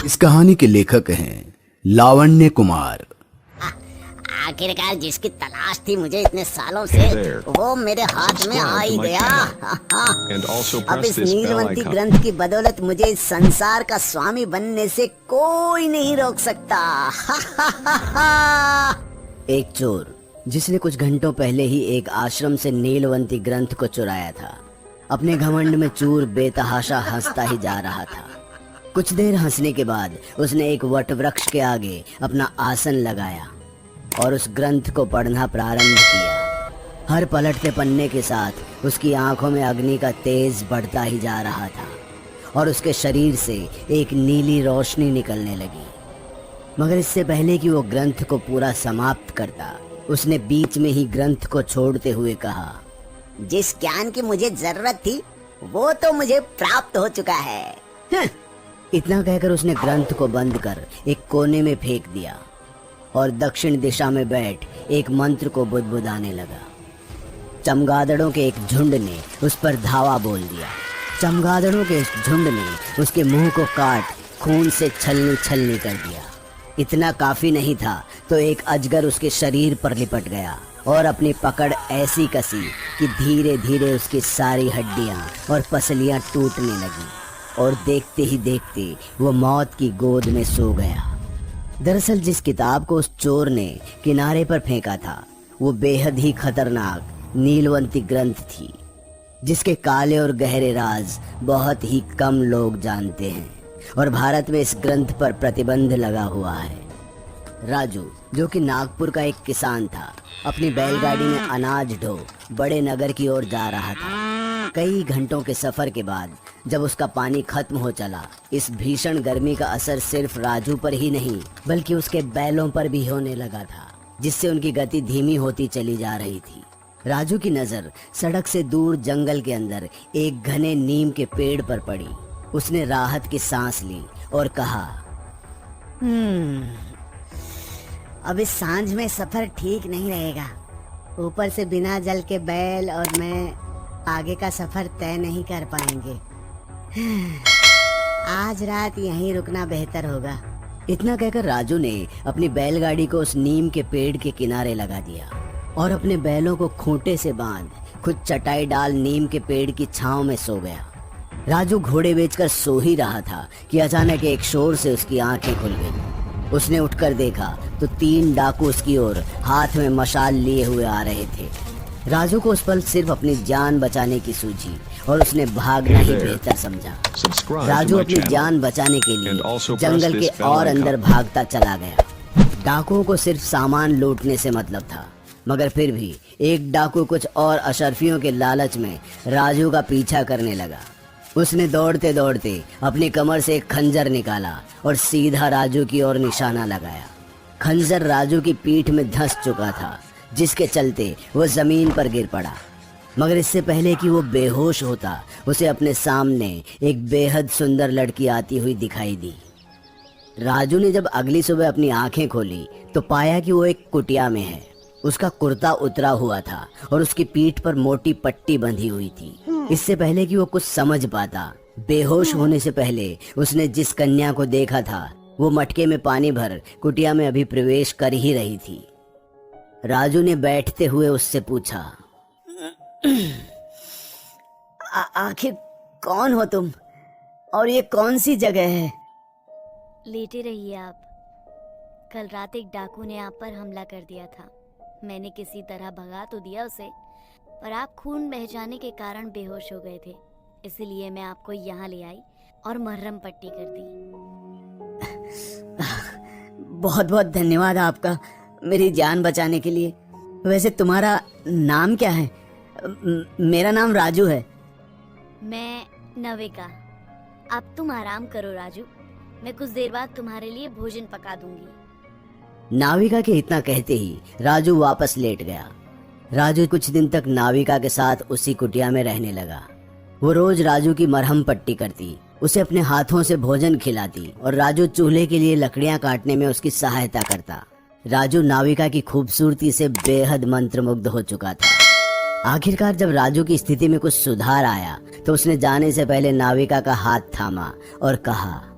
इस कहानी के लेखक हैं लावण्य कुमार। आखिरकार जिसकी तलाश थी मुझे इतने सालों से, वो मेरे हाथ में आ ही गया। अब इस नीलवंती ग्रंथ की बदौलत मुझे इस संसार का स्वामी बनने से कोई नहीं रोक सकता। एक चोर जिसने कुछ घंटों पहले ही एक आश्रम से नीलवंती ग्रंथ को चुराया था, अपने घमंड में चूर बेतहाशा हंसता ही जा रहा था। कुछ देर हंसने के बाद उसने एक वट वृक्ष के आगे अपना आसन लगाया और उस ग्रंथ को पढ़ना प्रारंभ किया। हर पलटते पन्ने के साथ उसकी आंखों में अग्नि का तेज बढ़ता ही जा रहा था और उसके शरीर से एक नीली रोशनी निकलने लगी। मगर इससे पहले कि वो ग्रंथ को पूरा समाप्त करता, उसने बीच में ही ग्रंथ को छोड़ते हुए कहा, जिस ज्ञान की मुझे जरूरत थी वो तो मुझे प्राप्त हो चुका है। इतना कहकर उसने ग्रंथ को बंद कर एक कोने में फेंक दिया और दक्षिण दिशा में बैठ एक मंत्र को बुदबुदाने लगा। चमगादड़ों के एक झुंड ने उस पर धावा बोल दिया। चमगादड़ों के इस झुंड ने उसके मुंह को काट खून से छलनी छलनी कर दिया। इतना काफी नहीं था तो एक अजगर उसके शरीर पर लिपट गया और अपनी पकड़ ऐसी कसी कि धीरे धीरे उसकी सारी हड्डियां और पसलियां टूटने लगी और देखते ही देखते वो मौत की गोद में सो गया। दरअसल जिस किताब को उस चोर ने किनारे पर फेंका था, वो बेहद ही खतरनाक नीलवंती ग्रंथ थी, जिसके काले और गहरे राज बहुत ही कम लोग जानते हैं और भारत में इस ग्रंथ पर प्रतिबंध लगा हुआ है। राजू, जो कि नागपुर का एक किसान था, अपनी बैलगाड़ी में अनाज ढो बड़े नगर की ओर जा रहा था। कई घंटों के सफर के बाद जब उसका पानी खत्म हो चला, इस भीषण गर्मी का असर सिर्फ राजू पर ही नहीं बल्कि उसके बैलों पर भी होने लगा था, जिससे उनकी गति धीमी होती चली जा रही थी। राजू की नजर सड़क से दूर जंगल के अंदर एक घने नीम के पेड़ पर पड़ी। उसने राहत की सांस ली और कहा, अब इस सांझ में सफर ठीक नहीं रहेगा। ऊपर से बिना जल के बैल और मैं आगे का सफर तय नहीं कर पाएंगे। आज रात यहीं रुकना बेहतर होगा। इतना कहकर राजू ने अपनी बैलगाड़ी को उस नीम के पेड़ के किनारे लगा दिया और अपने बैलों को खूंटे से बांध खुद चटाई डाल नीम के पेड़ की छांव में सो गया। राजू घोड़े बेचकर सो ही रहा था कि अचानक एक शोर से उसकी आंखें खुल गईं। उसने उठकर देखा तो 3 डाकू उसकी ओर हाथ में मशाल लिए हुए आ रहे थे। राजू को उस पल सिर्फ अपनी जान बचाने की सूझी और उसने भागना ही बेहतर समझा। राजू अपनी जान बचाने के लिए जंगल के और अंदर भागता चला गया। डाकुओं को सिर्फ सामान लूटने से मतलब था, मगर फिर भी एक डाकू कुछ और अशर्फियों के लालच में राजू का पीछा करने लगा। उसने दौड़ते दौड़ते अपनी कमर से एक खंजर निकाला और सीधा राजू की ओर निशाना लगाया। खंजर राजू की पीठ में धंस चुका था, जिसके चलते वो जमीन पर गिर पड़ा। मगर इससे पहले कि वो बेहोश होता, उसे अपने सामने एक बेहद सुंदर लड़की आती हुई दिखाई दी। राजू ने जब अगली सुबह अपनी आंखें खोली तो पाया कि वो एक कुटिया में है। उसका कुर्ता उतरा हुआ था और उसकी पीठ पर मोटी पट्टी बंधी हुई थी। इससे पहले कि वो कुछ समझ पाता, बेहोश होने से पहले उसने जिस कन्या को देखा था, वो मटके में पानी भर कुटिया में अभी प्रवेश कर ही रही थी। राजू ने बैठते हुए उससे पूछा, आखिर कौन हो तुम और ये कौन सी जगह है? लेटे रहिए आप। कल रात एक डाकू ने आप पर हमला कर दिया था। मैंने किसी तरह भगा तो दिया उसे, पर आप खून बह जाने के कारण बेहोश हो गए थे। इसलिए मैं आपको यहाँ ले आई और मरहम पट्टी कर दी। बहुत बहुत धन्यवाद आपका मेरी जान बचाने के लिए। वैसे तुम्हारा नाम क्या है? मेरा नाम राजू है। मैं नविका। अब तुम आराम करो राजू, मैं कुछ देर बाद तुम्हारे लिए भोजन पका दूंगी। नाविका के इतना कहते ही राजू वापस लेट गया। राजू कुछ दिन तक नाविका के साथ उसी कुटिया में रहने लगा। वो रोज राजू की मरहम पट्टी करती, उसे अपने हाथों से भोजन खिलाती और राजू चूल्हे के लिए लकड़ियां काटने में उसकी सहायता करता। राजू नाविका की खूबसूरती से बेहद मंत्रमुग्ध हो चुका था। आखिरकार जब राजू की स्थिति में कुछ सुधार आया तो उसने जाने से पहले नाविका का हाथ थामा और कहा,